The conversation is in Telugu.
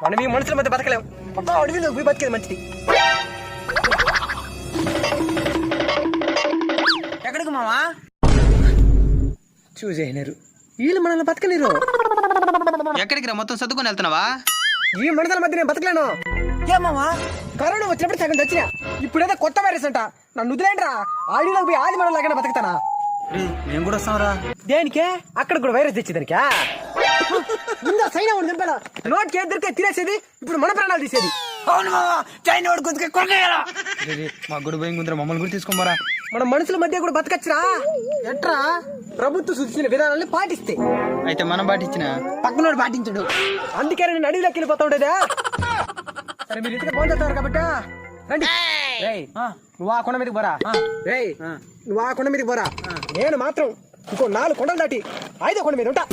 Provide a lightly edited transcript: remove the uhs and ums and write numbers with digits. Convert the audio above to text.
మనం ఈ మనుషుల మధ్య బతకలేం. అడవిలో పోయి బతికేది మంచిది. ఎక్కడికి మావా? చూసేయలేరు వీళ్ళు మనల్ని బతకలేరు. ఎక్కడికి రా? మొత్తం సర్దుకొని వెళ్తున్నావా? ఈ మనుషుల మధ్య నేను బతకలేను. ఏమావా? కరోనా వచ్చినప్పుడు సగం చచ్చినా. ఇప్పుడేదో కొత్త వైరస్ అంట. నన్ను వదిలేంట్రా. ఆడిలోకి పోయి ఆది మనం లాగానే బతుకుతానా? మేము కూడా వస్తాంరా. దేనికే? అక్కడ కూడా వైరస్ తెచ్చేదానికా? ముందు సైనా వాడు దింపాలా. నోట్కి ఏది దొరికే తినేసేది. ఇప్పుడు మన ప్రాణాలు తీసేది. అవును మావా, చైనా వాడు గుర్తుకే కొనేయాలా? మా గుడి పోయి గుందర మమ్మల్ని కూడా తీసుకోమరా. మన మనుషుల మధ్య కూడా బతకచ్చురా. ఎట్రా? ప్రభుత్వం సూచించిన విధానాన్ని పాటిస్తే. అయితే మనం పాటించిన పక్కనోడు పాటించడు. అందుకే నేను అడవిలోకి వెళ్ళిపోతా ఉండేదా. సరే మీరు ఇంటికి ఫోన్ చేస్తారు కాబట్టి రండి. నువ్వు ఆ కొండ మీదకి పోరా. నువ్వు ఆ కొండ మీదకి పోరా. నేను మాత్రం ఇంకో 4 కొండలు దాటి 5వ కొండ మీద ఉంటా.